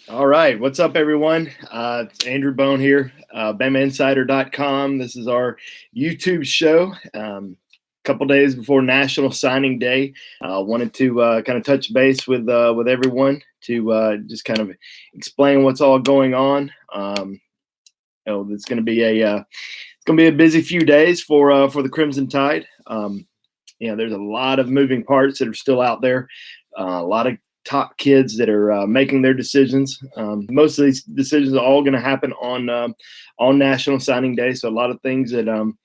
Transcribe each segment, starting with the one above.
All right. What's up, everyone? It's Andrew Bone here, BamaInsider.com. This is our YouTube show. Couple days before National Signing Day, wanted to kind of touch base with everyone to just kind of explain what's all going on. It's going to be a busy few days for the Crimson Tide. There's a lot of moving parts that are still out there. A lot of top kids that are making their decisions. Most of these decisions are all going to happen on National Signing Day. So a lot of things that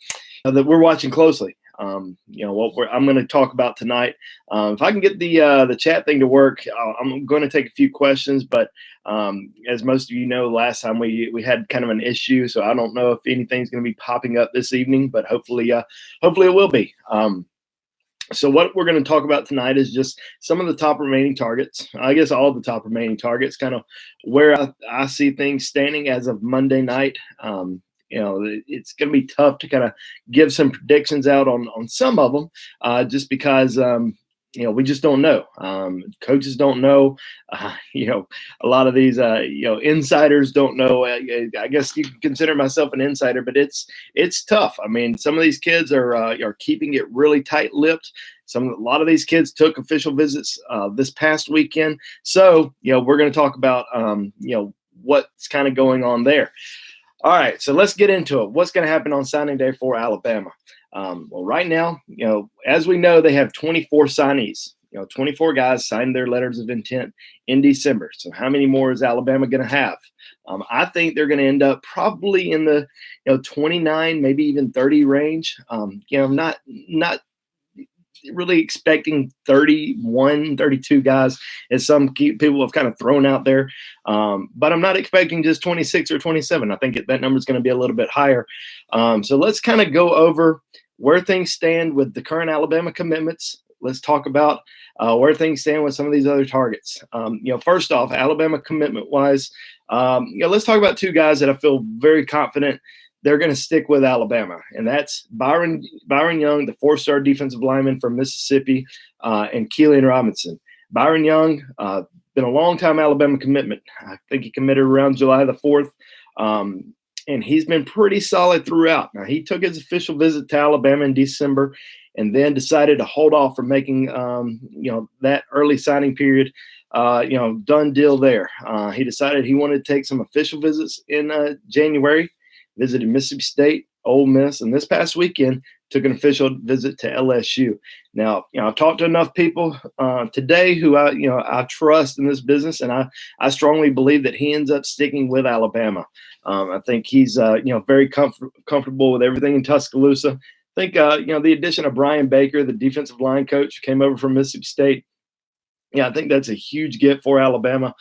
we're watching closely. What I'm going to talk about tonight. If I can get the chat thing to work, I'm going to take a few questions. But as most of you know, last time we had kind of an issue, so I don't know if anything's going to be popping up this evening, but hopefully it will be. So what we're going to talk about tonight is just some of the top remaining targets. I guess all the top remaining targets, kind of where I see things standing as of Monday night. It's going to be tough to kind of give some predictions out on some of them, just because we just don't know. Coaches don't know. A lot of these insiders don't know. I guess you can consider myself an insider, but it's tough. I mean, some of these kids are keeping it really tight-lipped. A lot of these kids took official visits this past weekend. So we're going to talk about what's kind of going on there. All right, so let's get into it. What's going to happen on signing day for Alabama? Well, right now, as we know, they have 24 signees. 24 guys signed their letters of intent in December. So how many more is Alabama going to have? I think they're going to end up probably in the 29, maybe even 30 range. Not really expecting 31, 32 guys, as some people have kind of thrown out there. But I'm not expecting just 26 or 27. I think that number is going to be a little bit higher. So let's kind of go over where things stand with the current Alabama commitments. Let's talk about where things stand with some of these other targets. First off, Alabama commitment-wise, let's talk about two guys that I feel very confident they're going to stick with Alabama, and that's Byron Young, the four-star defensive lineman from Mississippi, and Keelan Robinson. Byron Young, been a long-time Alabama commitment. I think he committed around July the 4th, and he's been pretty solid throughout. Now, he took his official visit to Alabama in December and then decided to hold off from making, that early signing period, done deal there. He decided he wanted to take some official visits in January. Visited Mississippi State, Ole Miss, and this past weekend took an official visit to LSU. Now, I've talked to enough people today who I trust in this business, and I strongly believe that he ends up sticking with Alabama. I think he's very comfortable with everything in Tuscaloosa. I think the addition of Brian Baker, the defensive line coach, who came over from Mississippi State. Yeah, I think that's a huge get for Alabama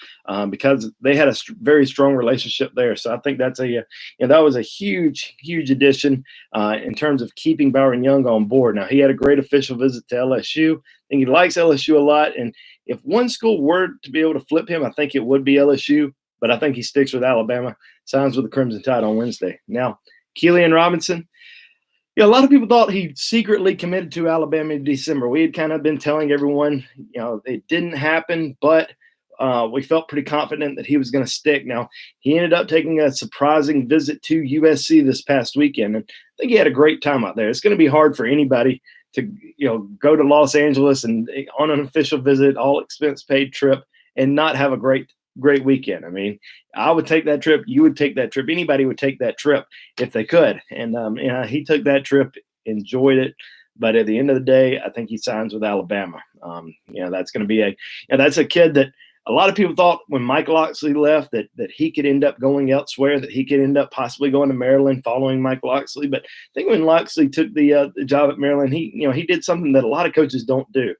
because they had a very strong relationship there. So I think that's that was a huge, huge addition in terms of keeping Byron Young on board. Now, he had a great official visit to LSU. I think he likes LSU a lot. And if one school were to be able to flip him, I think it would be LSU. But I think he sticks with Alabama, signs with the Crimson Tide on Wednesday. Now, Keelan Robinson. A lot of people thought he secretly committed to Alabama in December. We had kind of been telling everyone, it didn't happen, but we felt pretty confident that he was going to stick. Now, he ended up taking a surprising visit to USC this past weekend, and I think he had a great time out there. It's going to be hard for anybody to, go to Los Angeles and on an official visit, all expense paid trip, and not have a great weekend. I mean, I would take that trip. You would take that trip. Anybody would take that trip if they could. And he took that trip, enjoyed it. But at the end of the day, I think he signs with Alabama. That's going to be that's a kid that a lot of people thought when Mike Locksley left that he could end up going elsewhere, that he could end up possibly going to Maryland following Mike Locksley. But I think when Locksley took the job at Maryland, he did something that a lot of coaches don't do.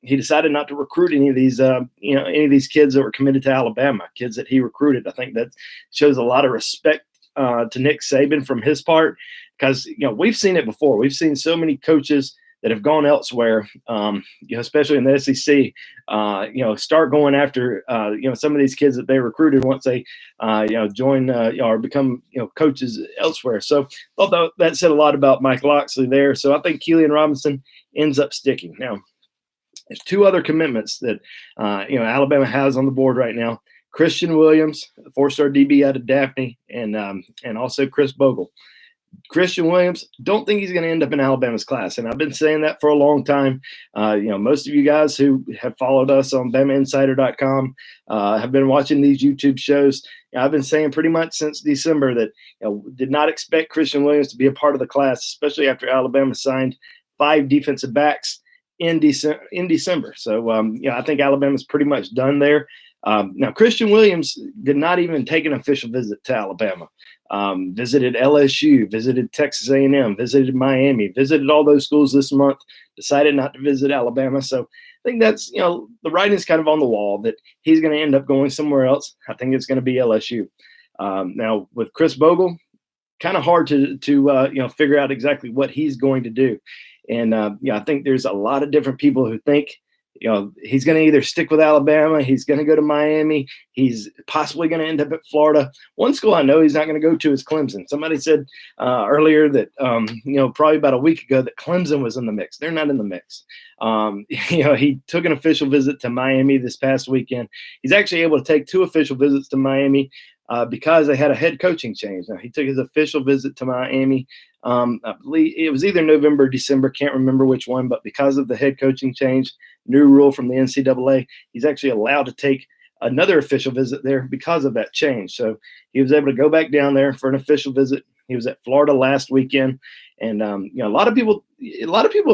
He decided not to recruit any of these kids that were committed to Alabama, kids that he recruited. I think that shows a lot of respect to Nick Saban from his part, because we've seen it before. We've seen so many coaches that have gone elsewhere, especially in the SEC, start going after, some of these kids that they recruited once they, join or become, coaches elsewhere. So I thought that said a lot about Mike Locksley there. So I think Keelan Robinson ends up sticking. Now, there's two other commitments that, Alabama has on the board right now. Christian Williams, a 4-star DB out of Daphne, and also Chris Bogle. Christian Williams, don't think he's going to end up in Alabama's class. And I've been saying that for a long time. Most of you guys who have followed us on BamaInsider.com have been watching these YouTube shows. I've been saying pretty much since December that did not expect Christian Williams to be a part of the class, especially after Alabama signed 5 defensive backs in December. So, I think Alabama's pretty much done there. Now, Christian Williams did not even take an official visit to Alabama. Visited LSU, visited Texas A&M, visited Miami, visited all those schools this month, decided not to visit Alabama. So I think that's, the writing's kind of on the wall that he's going to end up going somewhere else. I think it's going to be LSU. Now, with Chris Bogle, kind of hard to figure out exactly what he's going to do. And, I think there's a lot of different people who think, he's going to either stick with Alabama, he's going to go to Miami, he's possibly going to end up at Florida. One school I know he's not going to go to is Clemson. Somebody said earlier that, probably about a week ago that Clemson was in the mix. They're not in the mix. He took an official visit to Miami this past weekend. He's actually able to take 2 official visits to Miami because they had a head coaching change. Now, he took his official visit to Miami. I believe it was either November or December, can't remember which one, but because of the head coaching change, new rule from the NCAA, he's actually allowed to take another official visit there because of that change. So he was able to go back down there for an official visit. He was at Florida last weekend, and a lot of people,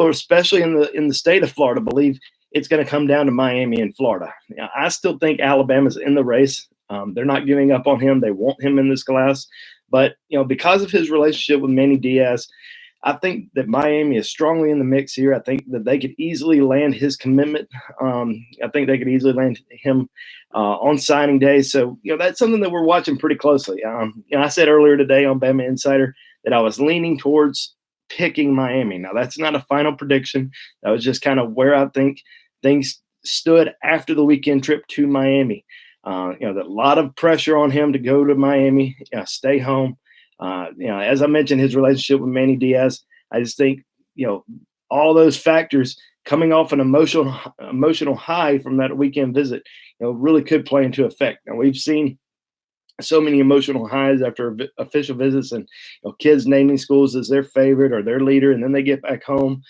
especially in the state of Florida, believe it's going to come down to Miami and Florida. I still think Alabama's in the race. They're not giving up on him. They want him in this class. But, because of his relationship with Manny Diaz, I think that Miami is strongly in the mix here. I think that they could easily land his commitment. I think they could easily land him on signing day. So, that's something that we're watching pretty closely. I said earlier today on Bama Insider that I was leaning towards picking Miami. Now, that's not a final prediction. That was just kind of where I think things stood after the weekend trip to Miami. A lot of pressure on him to go to Miami, stay home. As I mentioned, his relationship with Manny Diaz, I just think, all those factors coming off an emotional high from that weekend visit, really could play into effect. Now, we've seen so many emotional highs after official visits and kids naming schools as their favorite or their leader, and then they get back home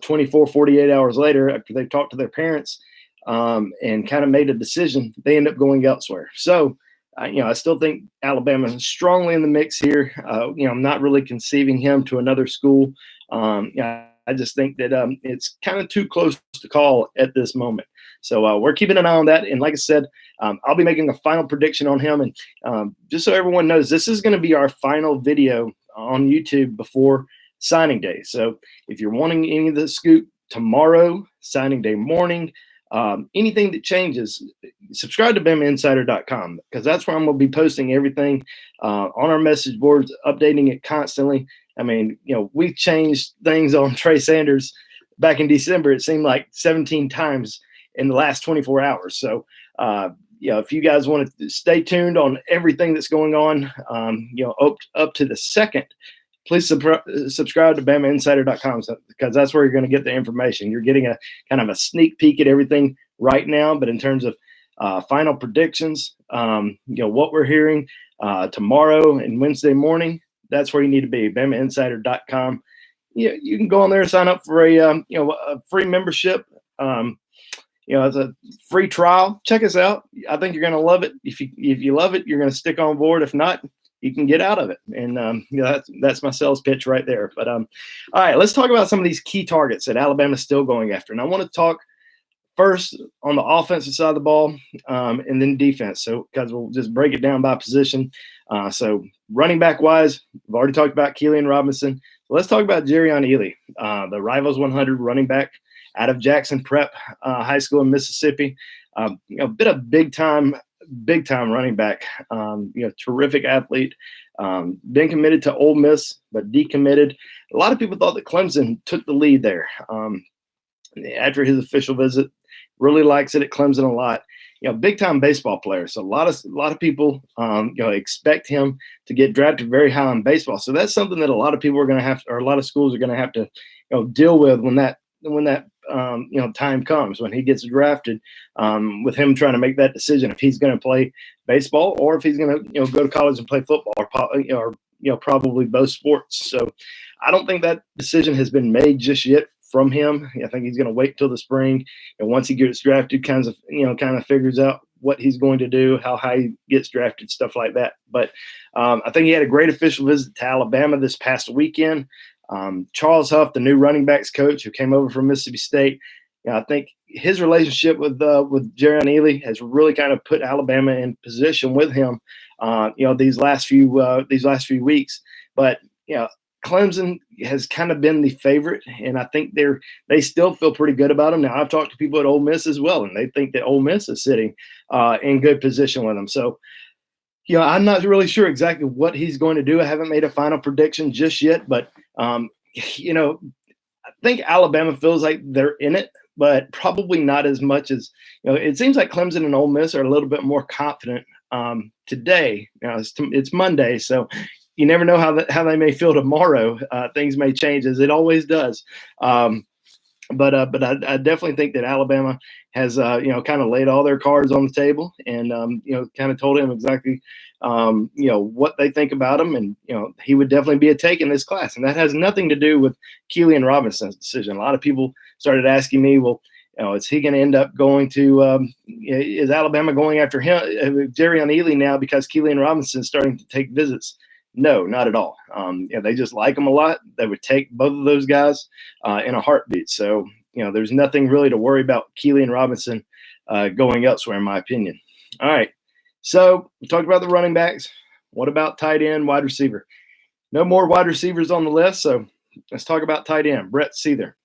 24, 48 hours later after they've talked to their parents and kind of made a decision, they end up going elsewhere. So, I still think Alabama is strongly in the mix here. I'm not really conceiving him to another school. I just think that it's kind of too close to call at this moment. So we're keeping an eye on that. And like I said, I'll be making a final prediction on him. And just so everyone knows, this is going to be our final video on YouTube before signing day. So if you're wanting any of the scoop tomorrow, signing day morning, anything that changes, subscribe to BamaInsider.com because that's where I'm going to be posting everything on our message boards, updating it constantly. I mean, we changed things on Trey Sanders back in December. It seemed like 17 times in the last 24 hours. So, if you guys want to stay tuned on everything that's going on, up to the second, please subscribe to BamaInsider.com because that's where you're going to get the information. You're getting a kind of a sneak peek at everything right now. But in terms of final predictions, what we're hearing tomorrow and Wednesday morning, that's where you need to be, BamaInsider.com. You can go on there and sign up for a free membership. It's a free trial. Check us out. I think you're going to love it. If you love it, you're going to stick on board. If not, you can get out of it. And that's my sales pitch right there. But all right, let's talk about some of these key targets that Alabama's still going after. And I want to talk first on the offensive side of the ball, and then defense. So because we'll just break it down by position. So running back wise, we've already talked about Keelan Robinson. So let's talk about Jerrion Ealy, the Rivals 100 running back out of Jackson Prep High School in Mississippi. A bit of big time running back. Terrific athlete. Been committed to Ole Miss, but decommitted. A lot of people thought that Clemson took the lead there. After his official visit, really likes it at Clemson a lot. Big time baseball player. So a lot of people, expect him to get drafted very high in baseball. So that's something that a lot of people are going to have, or a lot of schools are going to have to, deal with when that time comes when he gets drafted, with him trying to make that decision if he's going to play baseball or if he's going to go to college and play football, or probably both sports. So I don't think that decision has been made just yet from him. I think he's going to wait till the spring, and once he gets drafted, kind of figures out what he's going to do, how high he gets drafted, stuff like that. But I think he had a great official visit to Alabama this past weekend. Charles Huff, the new running backs coach who came over from Mississippi State, I think his relationship with Jerrion Ealy has really kind of put Alabama in position with him, these last few weeks. But Clemson has kind of been the favorite, and I think they still feel pretty good about him. Now, I've talked to people at Ole Miss as well, and they think that Ole Miss is sitting in good position with him. So, I'm not really sure exactly what he's going to do. I haven't made a final prediction just yet, but I think Alabama feels like they're in it, but probably not as much as it seems like Clemson and Ole Miss are a little bit more confident today. It's Monday, so you never know how they may feel tomorrow. Things may change, as it always does. But I definitely think that Alabama has kind of laid all their cards on the table, and kind of told him exactly what they think about him, and he would definitely be a take in this class, and that has nothing to do with Keelan Robinson's decision. A lot of people started asking me, well, is he going to end up going to is Alabama going after him, Jerrion Ealy, now because Keelan Robinson is starting to take visits? No, not at all. They just like him a lot. They would take both of those guys in a heartbeat. So, there's nothing really to worry about Keelan Robinson going elsewhere, in my opinion. All right. So we talked about the running backs. What about tight end, wide receiver? No more wide receivers on the list. So let's talk about tight end. Brett Seither,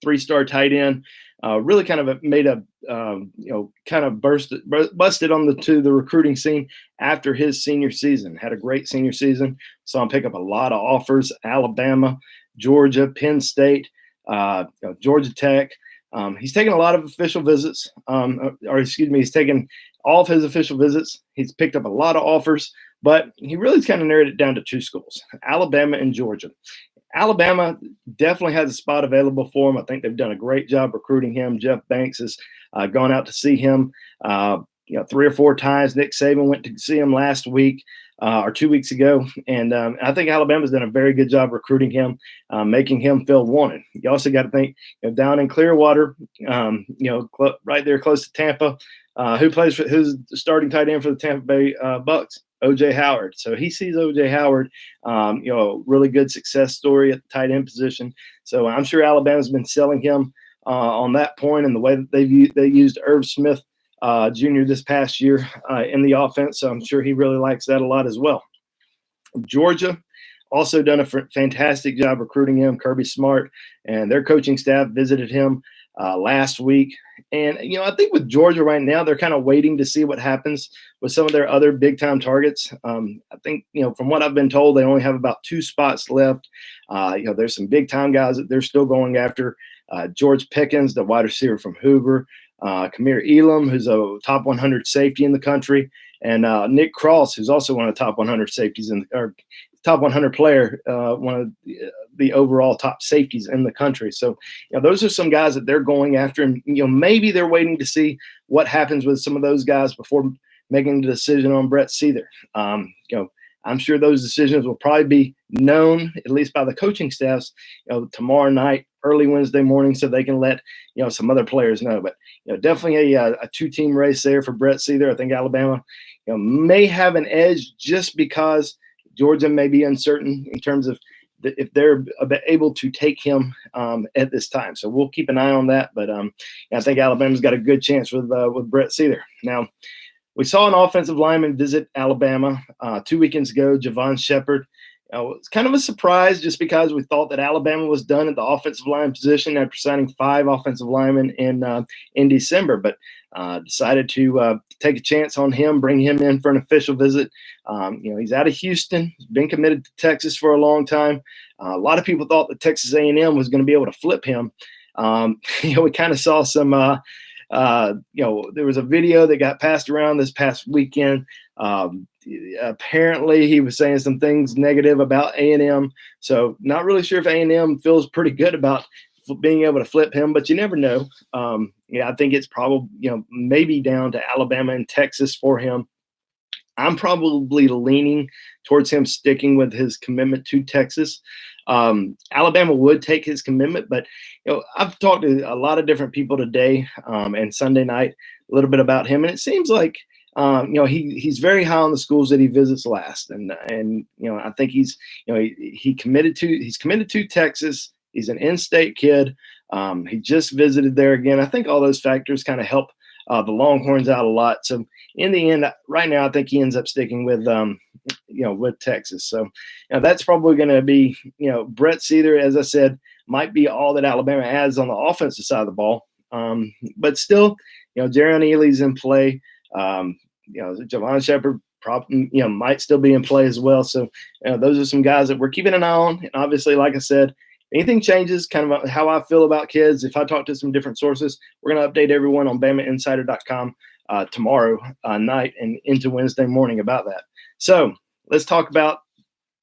3-star tight end. Really kind of made a, kind of busted on the recruiting scene after his senior season. Had a great senior season. Saw him pick up a lot of offers: Alabama, Georgia, Penn State, Georgia Tech. He's taken a lot of official visits, he's taken all of his official visits. He's picked up a lot of offers, but he really kind of narrowed it down to 2 schools: Alabama and Georgia. Alabama definitely has a spot available for him. I think they've done a great job recruiting him. Jeff Banks has gone out to see him 3 or 4 times. Nick Saban went to see him last week or 2 weeks ago. And I think Alabama's done a very good job recruiting him, making him feel wanted. You also got to think down in Clearwater, right there close to Tampa, who's the starting tight end for the Tampa Bay Bucks? O.J. Howard. So he sees O.J. Howard, a really good success story at the tight end position. So I'm sure Alabama's been selling him on that point, and the way that they used Irv Smith Jr. this past year in the offense. So I'm sure he really likes that a lot as well. Georgia also done a fantastic job recruiting him. Kirby Smart and their coaching staff visited him last week. And, I think with Georgia right now, they're kind of waiting to see what happens with some of their other big-time targets. I think, from what I've been told, they only have about 2 spots left. There's some big-time guys that they're still going after. George Pickens, the wide receiver from Hoover. Kamir Elam, who's a top 100 safety in the country. And Nick Cross, who's also one of the top 100 safeties or top 100 player, one of the overall top safeties in the country. So, those are some guys that they're going after, and maybe they're waiting to see what happens with some of those guys before making the decision on Brett Seither. I'm sure those decisions will probably be known, at least by the coaching staffs, tomorrow night, early Wednesday morning, so they can let some other players know. But definitely a 2-team race there for Brett Seither. I think Alabama may have an edge just because Georgia may be uncertain in terms of if they're able to take him at this time. So we'll keep an eye on that. But I think Alabama's got a good chance with Brett Seither. Now, we saw an offensive lineman visit Alabama 2 weekends ago, Javon Shepard. It's kind of a surprise just because we thought that Alabama was done at the offensive line position after signing 5 offensive linemen in December, but decided to take a chance on him, bring him in for an official visit. He's out of Houston. He's been committed to Texas for a long time. A lot of people thought that Texas A&M was going to be able to flip him. We kind of saw some there was a video that got passed around this past weekend. Apparently he was saying some things negative about A&M. So not really sure if A&M feels pretty good about being able to flip him, but you never know. I think it's probably, maybe down to Alabama and Texas for him. I'm probably leaning towards him sticking with his commitment to Texas. Alabama would take his commitment, but I've talked to a lot of different people today and Sunday night a little bit about him, and it seems like he's very high on the schools that he visits last, and I think he's committed to Texas. He's an in-state kid. He just visited there again. I think all those factors kind of help the Longhorns out a lot. So in the end, right now, I think he ends up sticking with with Texas. So that's probably going to be Brett Seether, as I said, might be all that Alabama has on the offensive side of the ball. But still, Jerrion Ealy's in play. Javon Shepard probably might still be in play as well. So those are some guys that we're keeping an eye on. And obviously, like I said, anything changes, kind of how I feel about kids. If I talk to some different sources, we're going to update everyone on BamaInsider.com tomorrow night and into Wednesday morning about that. So let's talk about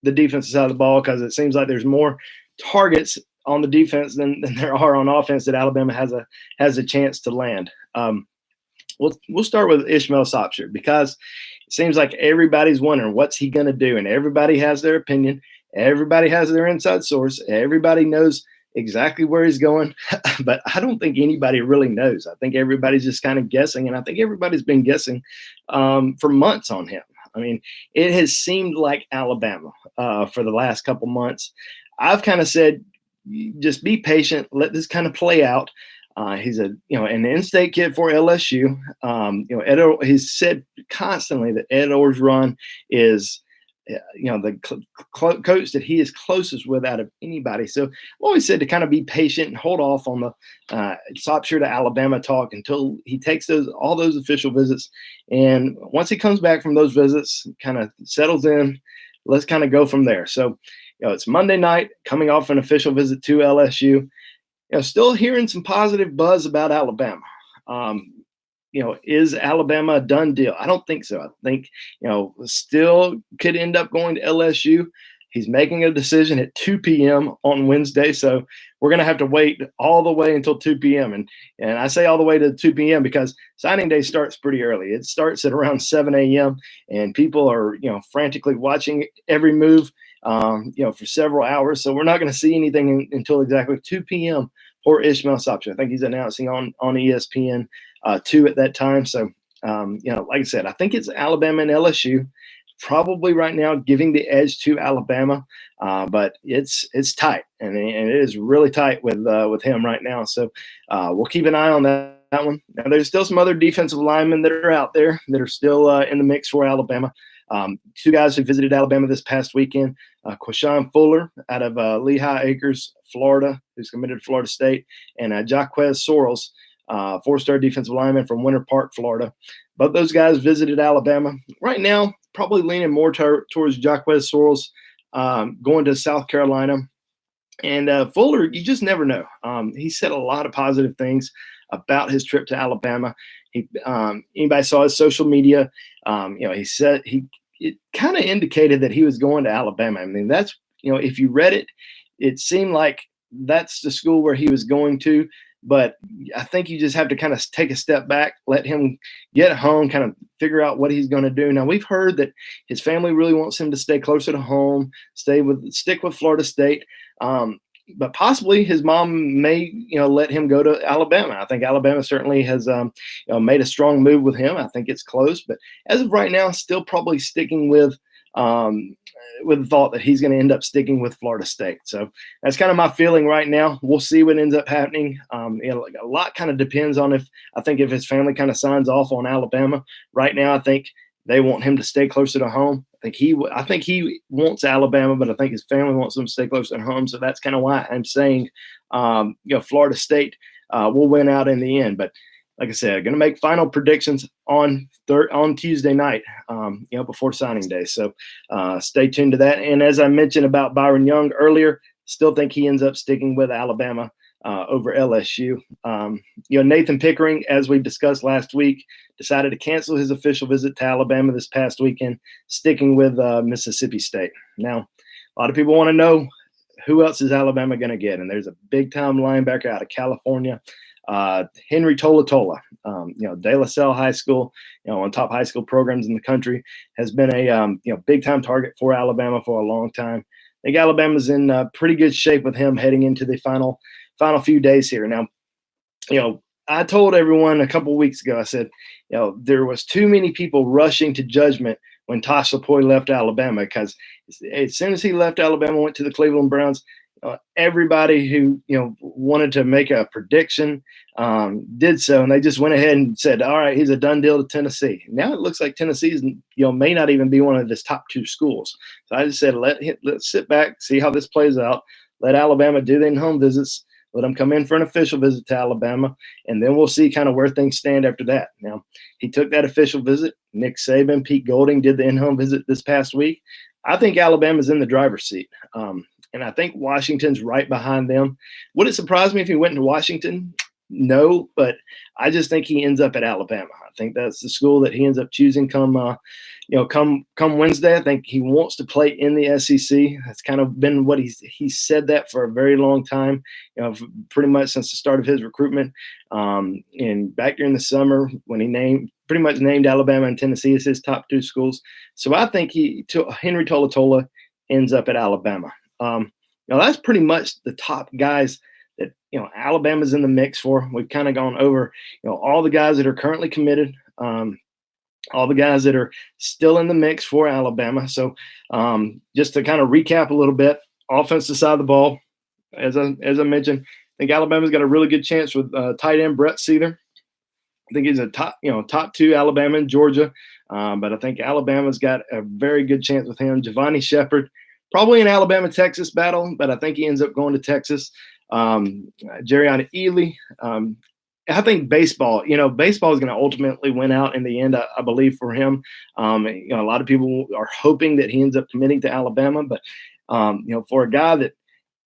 the defensive side of the ball, because it seems like there's more targets on the defense than there are on offense that Alabama has a chance to land. We'll start with Ishmael Sopsher, because it seems like everybody's wondering what's he going to do, and everybody has their opinion. Everybody has their inside source. Everybody knows exactly where he's going, but I don't think anybody really knows. I think everybody's just kind of guessing, and I think everybody's been guessing for months on him. I mean, it has seemed like Alabama for the last couple months. I've kind of said, just be patient, let this kind of play out. He's an in-state kid for LSU. He's said constantly that Ed Orr's run is the coach that he is closest with out of anybody. So I've always said to kind of be patient and hold off on the Sopsher to Alabama talk until he takes all those official visits. And once he comes back from those visits, kind of settles in, let's kind of go from there. So, it's Monday night, coming off an official visit to LSU. Still hearing some positive buzz about Alabama. Is Alabama a done deal? I don't think so. I think, still could end up going to LSU. He's making a decision at 2 p.m. on Wednesday. So we're going to have to wait all the way until 2 p.m. And I say all the way to 2 p.m. because signing day starts pretty early. It starts at around 7 a.m. and people are, frantically watching every move, for several hours. So we're not going to see anything until exactly 2 p.m. for Ishmael Sopsher. I think he's announcing on ESPN 2 at that time. So, like I said, I think it's Alabama and LSU probably right now giving the edge to Alabama, but it's tight, and it is really tight with him right now. So we'll keep an eye on that one. Now, there's still some other defensive linemen that are out there that are still in the mix for Alabama. 2 guys who visited Alabama this past weekend, Quashon Fuller out of Lehigh Acres, Florida, who's committed to Florida State, and Jaquez Sorrells, 4-star defensive lineman from Winter Park, Florida. Both those guys visited Alabama. Right now, probably leaning more towards Jaquez Sorrells going to South Carolina. And Fuller, you just never know. He said a lot of positive things about his trip to Alabama. Anybody saw his social media? He said it kind of indicated that he was going to Alabama. I mean, that's, if you read it, it seemed like that's the school where he was going to. But I think you just have to kind of take a step back, let him get home, kind of figure out what he's going to do. Now, we've heard that his family really wants him to stay closer to home, stick with Florida State. But possibly his mom may, let him go to Alabama. I think Alabama certainly has, made a strong move with him. I think it's close, but as of right now, still probably sticking with the thought that he's going to end up sticking with Florida State. So that's kind of my feeling right now. We'll see what ends up happening. A lot kind of depends on if his family kind of signs off on Alabama. Right now, I think they want him to stay closer to home. I think he wants Alabama, but I think his family wants him to stay closer to home. So that's kind of why I'm saying, Florida State will win out in the end. But like I said, going to make final predictions on Tuesday night, before signing day. So stay tuned to that. And as I mentioned about Byron Young earlier, still think he ends up sticking with Alabama over LSU. Nathan Pickering, as we discussed last week, decided to cancel his official visit to Alabama this past weekend, sticking with Mississippi State. Now, a lot of people want to know who else is Alabama going to get? And there's a big-time linebacker out of California, Henry Tolatola. De La Salle High School, one of the top high school programs in the country, has been a big-time target for Alabama for a long time. I think Alabama's in pretty good shape with him heading into the final few days here. Now, I told everyone a couple of weeks ago, I said, there was too many people rushing to judgment when Tosh Lupoi left Alabama, because as soon as he left Alabama, went to the Cleveland Browns, everybody who wanted to make a prediction did so, and they just went ahead and said, all right, he's a done deal to Tennessee. Now it looks like Tennessee's may not even be one of his top two schools. So I just said, let's sit back, see how this plays out. Let Alabama do their home visits. Let them come in for an official visit to Alabama, and then we'll see kind of where things stand after that. Now, he took that official visit. Nick Saban, Pete Golding did the in-home visit this past week. I think Alabama's in the driver's seat, and I think Washington's right behind them. Would it surprise me if he went to Washington? No, but I just think he ends up at Alabama. I think that's the school that he ends up choosing come Wednesday. I think he wants to play in the SEC. That's kind of been what he said that for a very long time, pretty much since the start of his recruitment. And back during the summer when he pretty much named Alabama and Tennessee as his top two schools. So I think Henry Tolatola ends up at Alabama. That's pretty much the top guys that Alabama's in the mix for. We've kind of gone over all the guys that are currently committed, all the guys that are still in the mix for Alabama. So just to kind of recap a little bit, offensive side of the ball, as I mentioned, I think Alabama's got a really good chance with tight end Brett Seether. I think he's a top two, Alabama and Georgia, but I think Alabama's got a very good chance with him. Giovanni Shepard, probably an Alabama-Texas battle, but I think he ends up going to Texas. Jerrion Ely. I think baseball is going to ultimately win out in the end, I believe, for him. A lot of people are hoping that he ends up committing to Alabama, but for a guy that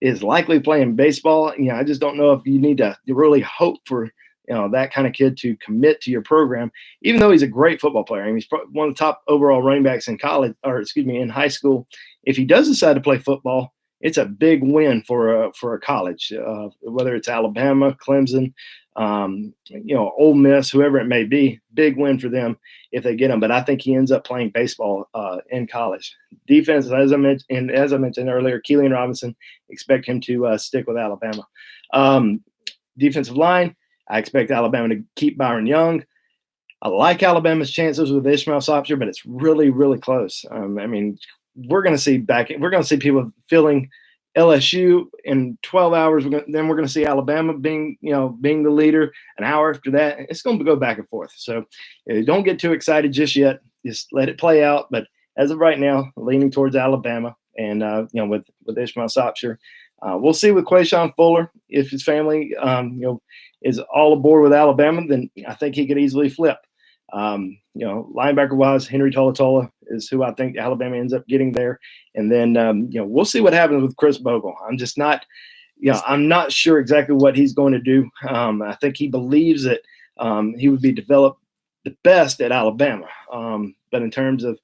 is likely playing baseball, I just don't know if you need to really hope for that kind of kid to commit to your program, even though he's a great football player. I mean, he's one of the top overall running backs in in high school. If he does decide to play football, it's a big win for a college, whether it's Alabama, Clemson, Ole Miss, whoever it may be. Big win for them if they get him. But I think he ends up playing baseball in college. Defense, as I mentioned earlier, Keelan Robinson, expect him to stick with Alabama. Defensive line, I expect Alabama to keep Byron Young. I like Alabama's chances with Ishmael Sopsher, but it's really, really close. We're going to see people filling LSU in 12 hours. Then we're going to see Alabama being the leader. An hour after that, it's going to go back and forth. So don't get too excited just yet. Just let it play out. But as of right now, leaning towards Alabama, and with Ishmael Sopsher, we'll see with Quayshawn Fuller if his family is all aboard with Alabama. Then I think he could easily flip. Linebacker wise, Henry Tolatola is who I think Alabama ends up getting there. And then, we'll see what happens with Chris Bogle. I'm not sure exactly what he's going to do. I think he believes that he would be developed the best at Alabama. But in terms of,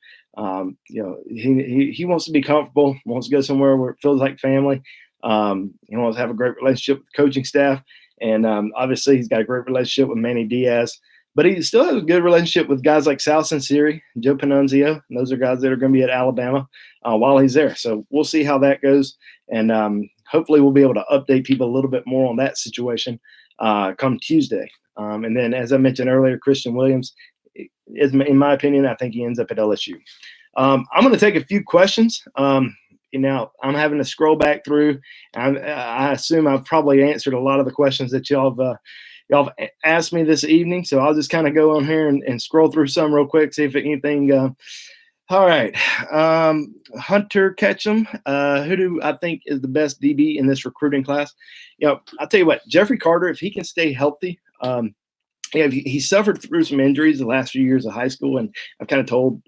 he wants to be comfortable, wants to go somewhere where it feels like family. He wants to have a great relationship with the coaching staff. And obviously he's got a great relationship with Manny Diaz. But he still has a good relationship with guys like Sal Sinceri, Joe Panunzio. And those are guys that are going to be at Alabama while he's there. So we'll see how that goes. And hopefully we'll be able to update people a little bit more on that situation come Tuesday. And then, as I mentioned earlier, Christian Williams, in my opinion, I think he ends up at LSU. I'm going to take a few questions. Now, I'm having to scroll back through. I assume I've probably answered a lot of the questions that y'all have asked me this evening, so I'll just kind of go on here and scroll through some real quick, see if anything. All right. Hunter Ketchum, who do I think is the best DB in this recruiting class? I'll tell you what, Jeffrey Carter, if he can stay healthy, he suffered through some injuries the last few years of high school, and I've kind of told,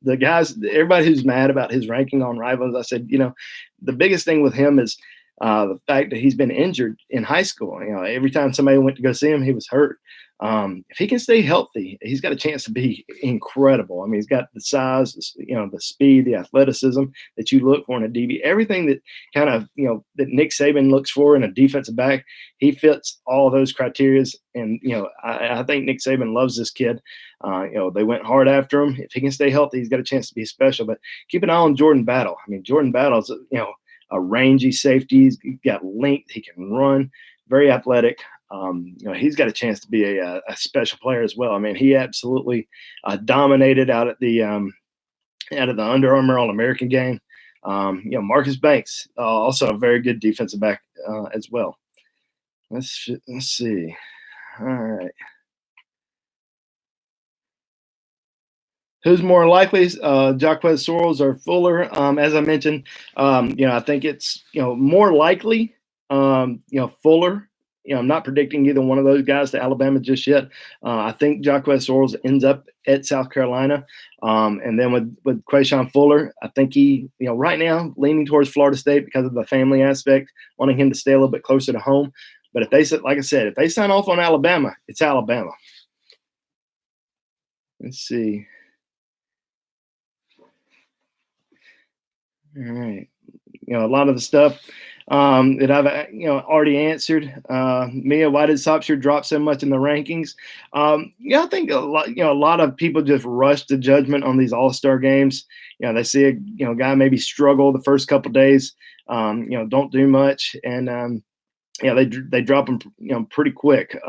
the guys, everybody who's mad about his ranking on Rivals, I said, the biggest thing with him is The fact that he's been injured in high school, every time somebody went to go see him, he was hurt. If he can stay healthy, he's got a chance to be incredible. I mean, he's got the size, the speed, the athleticism that you look for in a DB. Everything that kind of, that Nick Saban looks for in a defensive back, he fits all those criteria. And, I think Nick Saban loves this kid. They went hard after him. If he can stay healthy, he's got a chance to be special. But keep an eye on Jordan Battle. I mean, Jordan Battle's, a rangy safety. He's got length. He can run. Very athletic. He's got a chance to be a special player as well. I mean, he absolutely dominated out at the Under Armour All-American game. Marcus Banks, also a very good defensive back as well. Let's see. All right. Who's more likely, Jaquez Sorrells or Fuller? As I mentioned, I think it's more likely, Fuller. I'm not predicting either one of those guys to Alabama just yet. I think Jaquez Sorrells ends up at South Carolina, and then with Quayshawn Fuller, I think he, right now leaning towards Florida State because of the family aspect, wanting him to stay a little bit closer to home. But if they said, like I said, if they sign off on Alabama, it's Alabama. Let's see. All right. A lot of the stuff that I've already answered. Mia, why did Sopsher drop so much in the rankings? I think a lot of people just rush to judgment on these All-Star games. They see a guy maybe struggle the first couple days, don't do much, and they drop them pretty quick.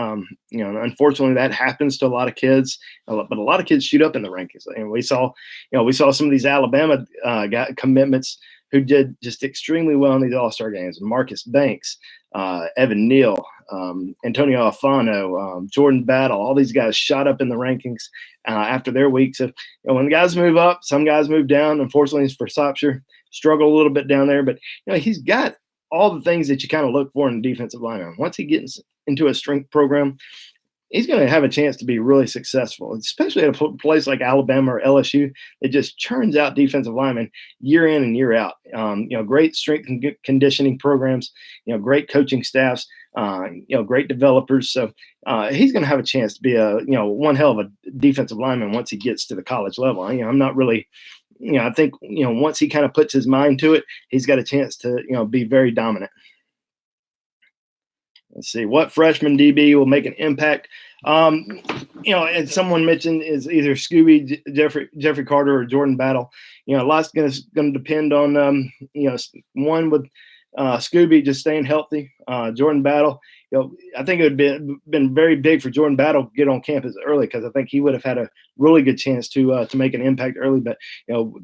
Unfortunately that happens to a lot of kids, but a lot of kids shoot up in the rankings, and we saw some of these Alabama commitments who did just extremely well in these All-Star games. Marcus Banks, Evan Neal, Antonio Alfano, Jordan Battle, all these guys shot up in the rankings after their week. So when the guys move up, some guys move down. Unfortunately for Sopsher, struggle a little bit down there, but he's got all the things that you kind of look for in a defensive lineman. Once he gets into a strength program, he's going to have a chance to be really successful, especially at a place like Alabama or LSU that just churns out defensive linemen year in and year out. Great strength and conditioning programs, great coaching staffs, great developers. So he's going to have a chance to be one hell of a defensive lineman once he gets to the college level. I'm not really, I think, once he kind of puts his mind to it, he's got a chance to, be very dominant. Let's see, what freshman DB will make an impact? And someone mentioned is either Scooby, Jeffrey Carter, or Jordan Battle. A lot's going to depend on, one with Scooby just staying healthy. Jordan Battle, I think it would been very big for Jordan Battle to get on campus early, because I think he would have had a really good chance to make an impact early. But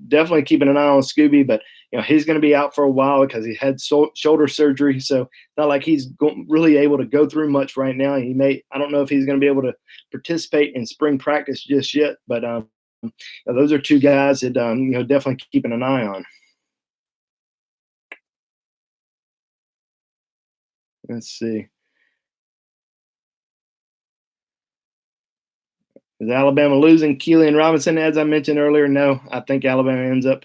definitely keeping an eye on Scooby. But he's going to be out for a while because he had shoulder surgery, so not like he's really able to go through much right now. I don't know if he's going to be able to participate in spring practice just yet. But those are two guys that definitely keeping an eye on. Let's see. Is Alabama losing Keelan Robinson? As I mentioned earlier, no. I think Alabama ends up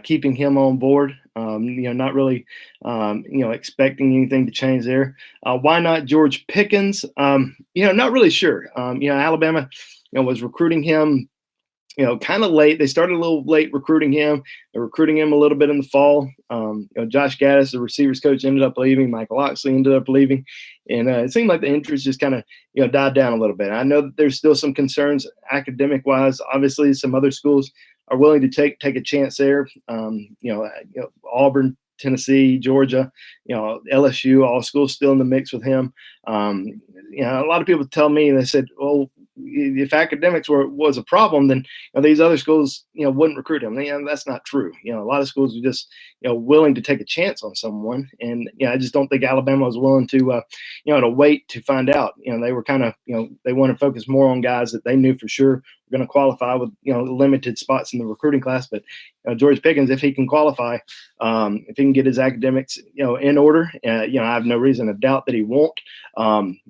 keeping him on board. Not really, expecting anything to change there. Why not George Pickens? Not really sure. Alabama, was recruiting him, kind of late. They started a little late recruiting him. They're recruiting him a little bit in the fall. Josh Gaddis, the receivers coach, ended up leaving. Michael Oxley ended up leaving. And it seemed like the interest just kind of, died down a little bit. I know that there's still some concerns academic-wise. Obviously, some other schools are willing to take a chance there. Auburn, Tennessee, Georgia, LSU, all schools still in the mix with him. A lot of people tell me, they said, well, if academics was a problem, then these other schools, wouldn't recruit him. That's not true. A lot of schools are just, willing to take a chance on someone. And, I just don't think Alabama was willing to, to wait to find out. They were kind of, they want to focus more on guys that they knew for sure were going to qualify with, limited spots in the recruiting class. But George Pickens, if he can qualify, if he can get his academics, in order, I have no reason to doubt that he won't.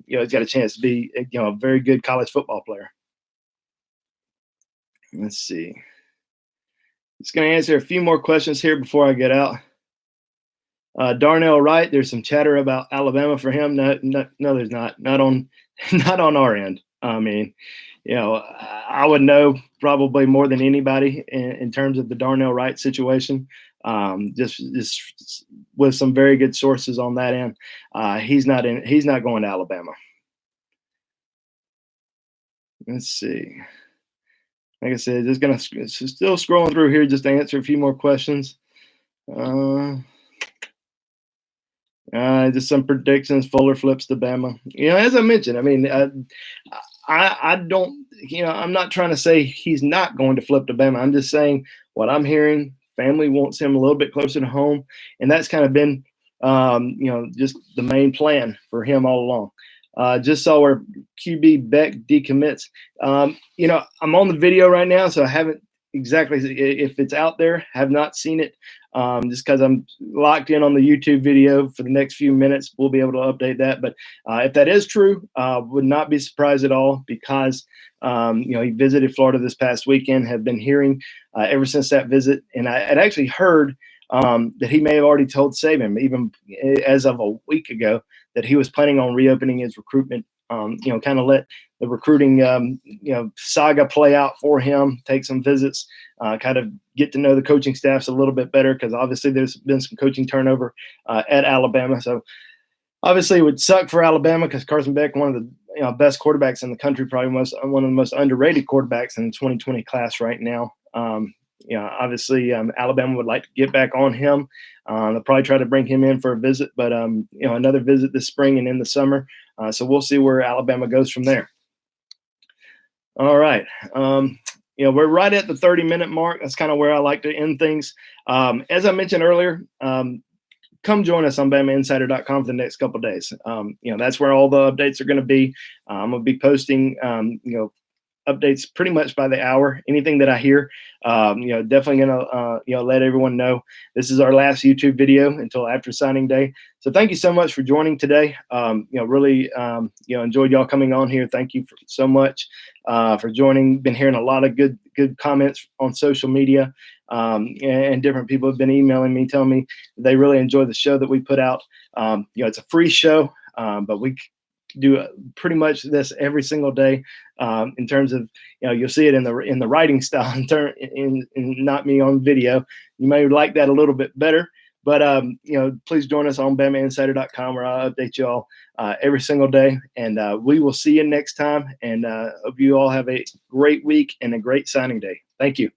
He's got a chance to be, a very good college football player. Let's see. Just going to answer a few more questions here before I get out. Darnell Wright, there's some chatter about Alabama for him. No, there's not. Not on, not on our end. I mean, I would know probably more than anybody in terms of the Darnell Wright situation. Just with some very good sources on that end. He's not in. He's not going to Alabama. Let's see. Like I said, just gonna still scrolling through here just to answer a few more questions. Just some predictions. Fuller flips to Bama. As I mentioned, I mean, I don't. I'm not trying to say he's not going to flip to Bama. I'm just saying what I'm hearing. Family wants him a little bit closer to home, and that's kind of been, just the main plan for him all along. Just saw where QB Beck decommits. I'm on the video right now, so I haven't exactly, if it's out there, have not seen it. Just because I'm locked in on the YouTube video for the next few minutes, we'll be able to update that. But if that is true, would not be surprised at all because, he visited Florida this past weekend, have been hearing ever since that visit. And I had actually heard that he may have already told Saban, even as of a week ago, that he was planning on reopening his recruitment, kind of let the recruiting, saga play out for him, take some visits, kind of get to know the coaching staffs a little bit better because obviously there's been some coaching turnover at Alabama. So obviously it would suck for Alabama because Carson Beck, one of the best quarterbacks in the country, probably one of the most underrated quarterbacks in the 2020 class right now. Obviously Alabama would like to get back on him. They'll probably try to bring him in for a visit, but another visit this spring and in the summer. So we'll see where Alabama goes from there. All right. We're right at the 30-minute mark. That's kind of where I like to end things. As I mentioned earlier, come join us on BamaInsider.com for the next couple of days. That's where all the updates are going to be. I'm going to be posting, updates pretty much by the hour. Anything that I hear, definitely gonna let everyone know. This is our last YouTube video until after signing day. So thank you so much for joining today. Really enjoyed y'all coming on here. Thank you so much for joining. Been hearing a lot of good comments on social media, and different people have been emailing me, telling me they really enjoy the show that we put out. It's a free show, but we do pretty much this every single day. In terms of, you'll see it in the writing style in not me on video. You may like that a little bit better, but please join us on BamaInsider.com where I'll update you all every single day. And we will see you next time. And hope you all have a great week and a great signing day. Thank you.